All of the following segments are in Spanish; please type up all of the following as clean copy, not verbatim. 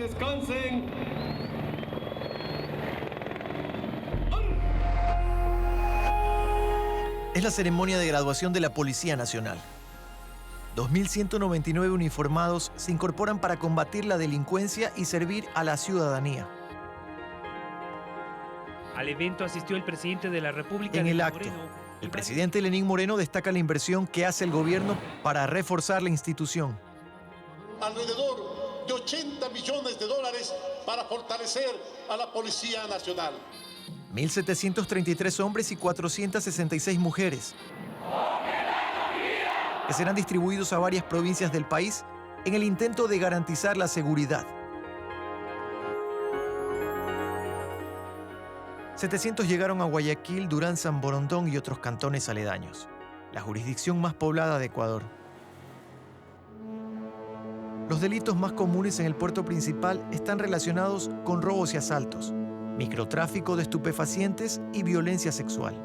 descansen. Es la ceremonia de graduación de la Policía Nacional. 2.199 uniformados se incorporan para combatir la delincuencia y servir a la ciudadanía. Al evento asistió el presidente de la República. En el acto, el presidente Lenín Moreno destaca la inversión que hace el gobierno para reforzar la institución. Alrededor de 80 millones de dólares para fortalecer a la Policía Nacional. 1.733 hombres y 466 mujeres, que serán distribuidos a varias provincias del país en el intento de garantizar la seguridad. 700 llegaron a Guayaquil, Durán, San Borondón y otros cantones aledaños, la jurisdicción más poblada de Ecuador. Los delitos más comunes en el puerto principal están relacionados con robos y asaltos, microtráfico de estupefacientes y violencia sexual.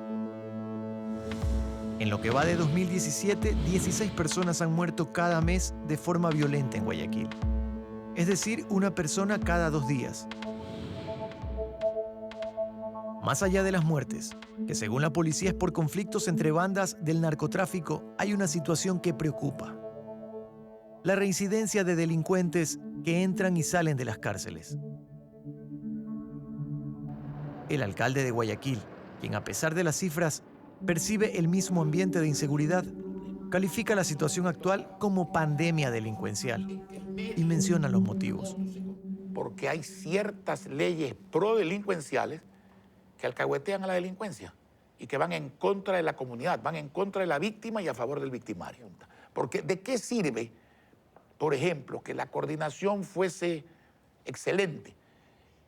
En lo que va de 2017, 16 personas han muerto cada mes de forma violenta en Guayaquil. Es decir, una persona cada 2 días. Más allá de las muertes, que según la policía es por conflictos entre bandas del narcotráfico, hay una situación que preocupa: la reincidencia de delincuentes que entran y salen de las cárceles. El alcalde de Guayaquil, quien a pesar de las cifras percibe el mismo ambiente de inseguridad, califica la situación actual como pandemia delincuencial y menciona los motivos. Porque hay ciertas leyes prodelincuenciales que alcahuetean a la delincuencia y que van en contra de la comunidad, van en contra de la víctima y a favor del victimario. Porque ¿de qué sirve, por ejemplo, que la coordinación fuese excelente,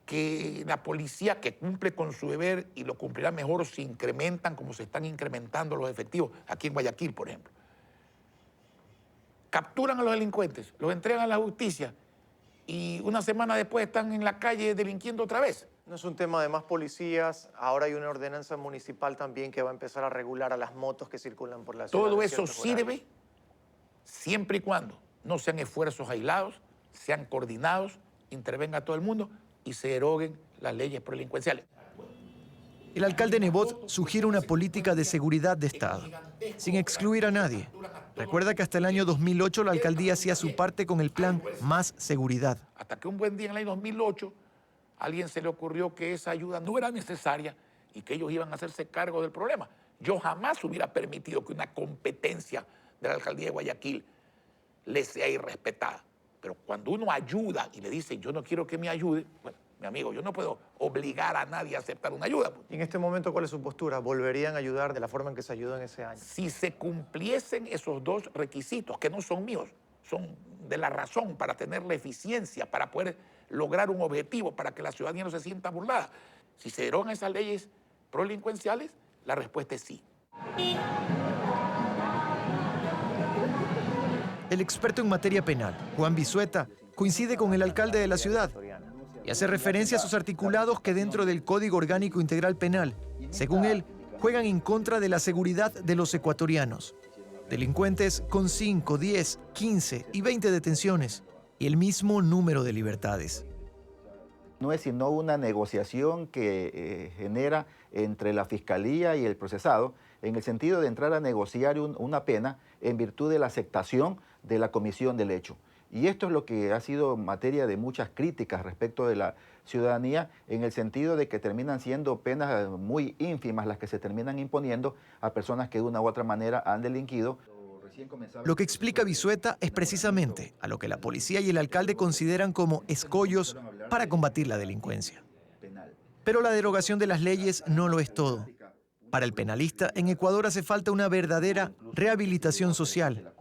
que la policía que cumple con su deber y lo cumplirá mejor se incrementan como se están incrementando los efectivos aquí en Guayaquil, por ejemplo? Capturan a los delincuentes, los entregan a la justicia y una semana después están en la calle delinquiendo otra vez. No es un tema de más policías, ahora hay una ordenanza municipal también que va a empezar a regular a las motos que circulan por la ciudad. Todo eso sirve siempre y cuando no sean esfuerzos aislados, sean coordinados, intervenga todo el mundo y se deroguen las leyes prodelincuenciales. El alcalde Nebot sugiere una política de seguridad de Estado, sin excluir a nadie. Recuerda que hasta el año 2008 la alcaldía hacía su parte con el plan Más Seguridad. Hasta que un buen día en el año 2008 a alguien se le ocurrió que esa ayuda no era necesaria y que ellos iban a hacerse cargo del problema. Yo jamás hubiera permitido que una competencia de la alcaldía de Guayaquil le sea irrespetada. Pero cuando uno ayuda y le dice, yo no quiero que me ayude, bueno, mi amigo, yo no puedo obligar a nadie a aceptar una ayuda. ¿Y en este momento cuál es su postura? ¿Volverían a ayudar de la forma en que se ayudó en ese año? Si se cumpliesen esos dos requisitos, que no son míos, son de la razón para tener la eficiencia, para poder lograr un objetivo, para que la ciudadanía no se sienta burlada. Si se derogan esas leyes prodelincuenciales, la respuesta es sí. El experto en materia penal, Juan Vizueta, coincide con el alcalde de la ciudad y hace referencia a sus articulados que dentro del Código Orgánico Integral Penal, según él, juegan en contra de la seguridad de los ecuatorianos. Delincuentes con 5, 10, 15 y 20 detenciones y el mismo número de libertades. No es sino una negociación que genera entre la Fiscalía y el procesado en el sentido de entrar a negociar una pena en virtud de la aceptación de la comisión del hecho. Y esto es lo que ha sido materia de muchas críticas respecto de la ciudadanía, en el sentido de que terminan siendo penas muy ínfimas las que se terminan imponiendo a personas que de una u otra manera han delinquido. Lo que explica Vizueta es precisamente a lo que la policía y el alcalde consideran como escollos para combatir la delincuencia. Pero la derogación de las leyes no lo es todo. Para el penalista, en Ecuador hace falta una verdadera rehabilitación social.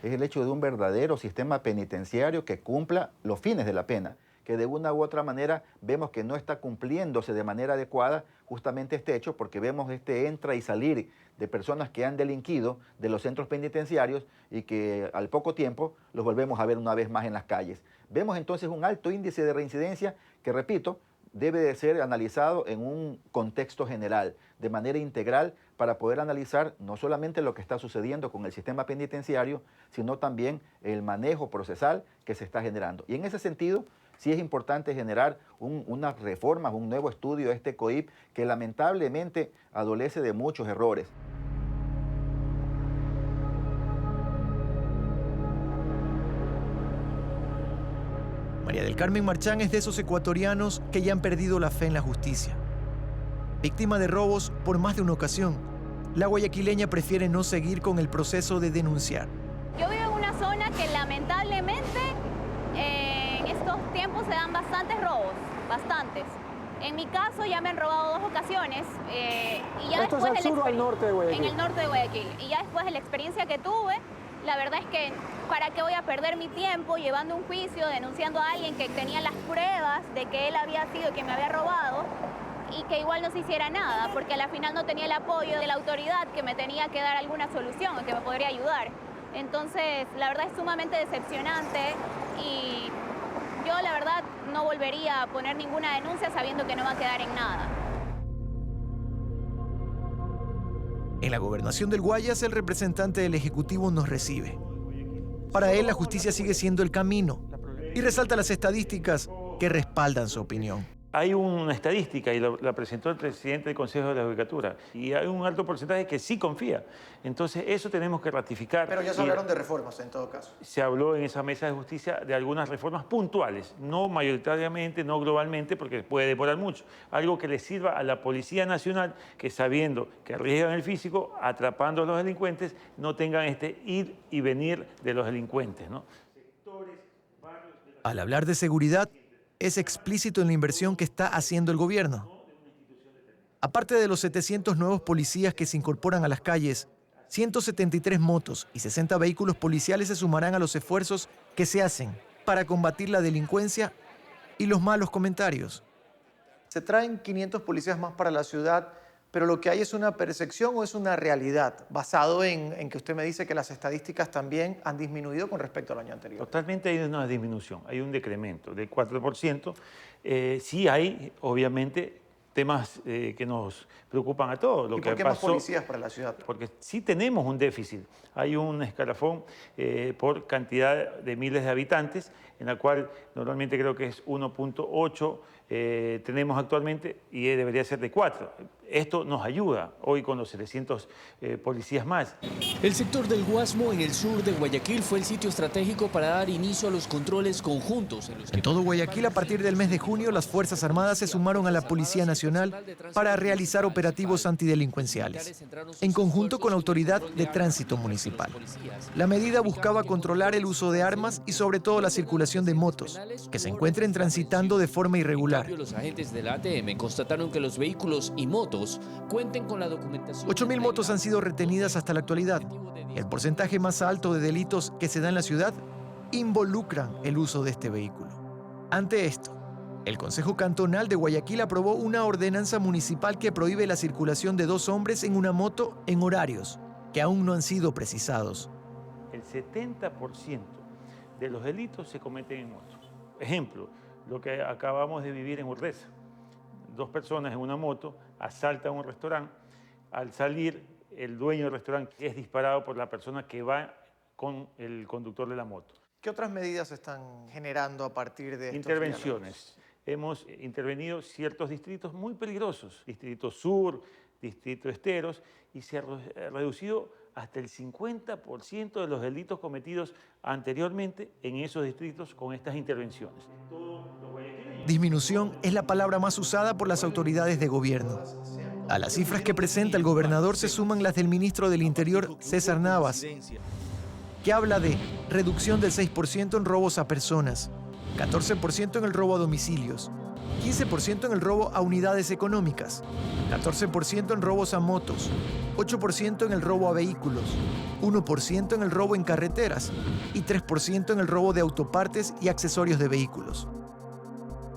Es el hecho de un verdadero sistema penitenciario que cumpla los fines de la pena, que de una u otra manera vemos que no está cumpliéndose de manera adecuada justamente este hecho, porque vemos este entra y salir de personas que han delinquido de los centros penitenciarios y que al poco tiempo los volvemos a ver una vez más en las calles. Vemos entonces un alto índice de reincidencia que, repito, debe de ser analizado en un contexto general, de manera integral, para poder analizar no solamente lo que está sucediendo con el sistema penitenciario, sino también el manejo procesal que se está generando. Y en ese sentido, sí es importante generar unas reformas, un nuevo estudio de este COIP que lamentablemente adolece de muchos errores. María del Carmen Marchán es de esos ecuatorianos que ya han perdido la fe en la justicia. Víctima de robos por más de una ocasión, la guayaquileña prefiere no seguir con el proceso de denunciar. Yo vivo en una zona que lamentablemente en estos tiempos se dan bastantes robos, bastantes. En mi caso ya me han robado 2 ocasiones. Y ya ¿Esto después es al sur o al norte de Guayaquil? En el norte de Guayaquil. Y ya después de la experiencia que tuve, la verdad es que ¿para qué voy a perder mi tiempo llevando un juicio, denunciando a alguien que tenía las pruebas de que él había sido quien me había robado y que igual no se hiciera nada? Porque a la final no tenía el apoyo de la autoridad que me tenía que dar alguna solución o que me podría ayudar. Entonces, la verdad es sumamente decepcionante y yo la verdad no volvería a poner ninguna denuncia sabiendo que no va a quedar en nada. En la gobernación del Guayas, el representante del Ejecutivo nos recibe. Para él, la justicia sigue siendo el camino y resalta las estadísticas que respaldan su opinión. Hay una estadística y la presentó el presidente del Consejo de la Judicatura y hay un alto porcentaje que sí confía. Entonces eso tenemos que ratificar. Pero ya se hablaron de reformas en todo caso. Se habló en esa mesa de justicia de algunas reformas puntuales, no mayoritariamente, no globalmente, porque puede demorar mucho. Algo que le sirva a la Policía Nacional, que sabiendo que arriesgan el físico, atrapando a los delincuentes, no tengan este ir y venir de los delincuentes, ¿no? Al hablar de seguridad, es explícito en la inversión que está haciendo el gobierno. Aparte de los 700 nuevos policías que se incorporan a las calles, 173 motos y 60 vehículos policiales se sumarán a los esfuerzos que se hacen para combatir la delincuencia y los malos comentarios. Se traen 500 policías más para la ciudad, pero lo que hay es una percepción o es una realidad, basado en que usted me dice que las estadísticas también han disminuido con respecto al año anterior. Totalmente hay una disminución, hay un decremento del 4%. Sí hay, obviamente, temas que nos preocupan a todos. ¿Y por qué más policías para la ciudad? Porque sí tenemos un déficit. Hay un escalafón por cantidad de miles de habitantes, en la cual normalmente creo que es 1.8 tenemos actualmente y debería ser de 4. Esto nos ayuda hoy con los 700 policías más. El sector del Guasmo en el sur de Guayaquil fue el sitio estratégico para dar inicio a los controles conjuntos. En todo Guayaquil, a partir del mes de junio, las Fuerzas Armadas se sumaron a la Policía Nacional para realizar operativos antidelincuenciales, en conjunto con la Autoridad de Tránsito Municipal. La medida buscaba controlar el uso de armas y sobre todo la circulación de motos, que se encuentren transitando de forma irregular. Los agentes de la ATM constataron que los vehículos y motos cuenten con la documentación. 8.000 motos han sido retenidas hasta la actualidad. El porcentaje más alto de delitos que se da en la ciudad involucran el uso de este vehículo. Ante esto, el Consejo Cantonal de Guayaquil aprobó una ordenanza municipal que prohíbe la circulación de 2 hombres en una moto en horarios que aún no han sido precisados. El 70% de los delitos se cometen en moto. Ejemplo, lo que acabamos de vivir en Urdesa. 2 personas en una moto asaltan un restaurante. Al salir, el dueño del restaurante es disparado por la persona que va con el conductor de la moto. ¿Qué otras medidas se están generando a partir de estos Intervenciones. Hemos intervenido ciertos distritos muy peligrosos, Distrito Sur, Distrito Esteros, y se ha reducido hasta el 50% de los delitos cometidos anteriormente en esos distritos con estas intervenciones. Disminución es la palabra más usada por las autoridades de gobierno. A las cifras que presenta el gobernador se suman las del ministro del Interior, César Navas, que habla de reducción del 6% en robos a personas, 14% en el robo a domicilios, 15% en el robo a unidades económicas, 14% en robos a motos, 8% en el robo a vehículos, 1% en el robo en carreteras y 3% en el robo de autopartes y accesorios de vehículos.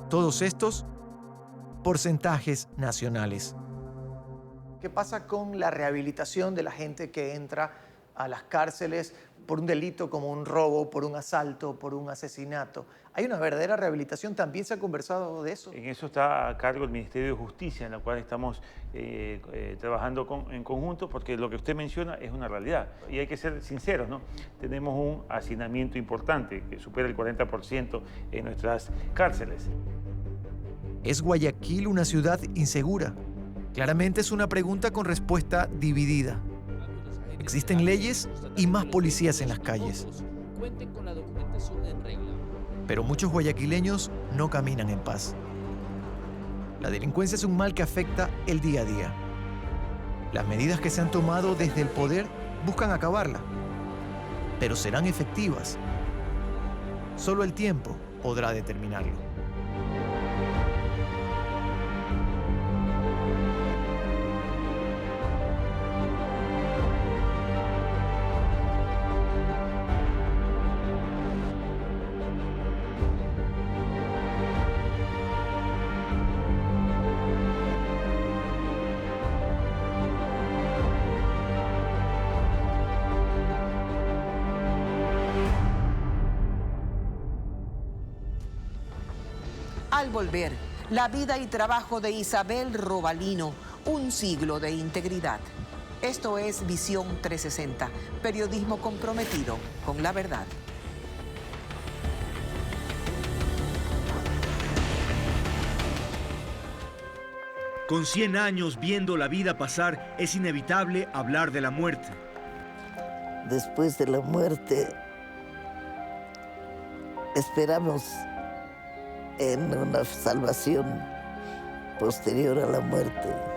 Todos estos porcentajes nacionales. ¿Qué pasa con la rehabilitación de la gente que entra a las cárceles por un delito como un robo, por un asalto, por un asesinato. ¿Hay una verdadera rehabilitación? ¿También se ha conversado de eso? En eso está a cargo el Ministerio de Justicia, en la cual estamos trabajando en conjunto, porque lo que usted menciona es una realidad. Y hay que ser sinceros, ¿no? Tenemos un hacinamiento importante, que supera el 40% en nuestras cárceles. ¿Es Guayaquil una ciudad insegura? Claramente es una pregunta con respuesta dividida. Existen leyes y más policías en las calles. Cuenten con la documentación en regla. Pero muchos guayaquileños no caminan en paz. La delincuencia es un mal que afecta el día a día. Las medidas que se han tomado desde el poder buscan acabarla. Pero ¿serán efectivas? Solo el tiempo podrá determinarlo. Al volver, la vida y trabajo de Isabel Robalino, un siglo de integridad. Esto es Visión 360, periodismo comprometido con la verdad. Con 100 años viendo la vida pasar, es inevitable hablar de la muerte. Después de la muerte, esperamos en una salvación posterior a la muerte.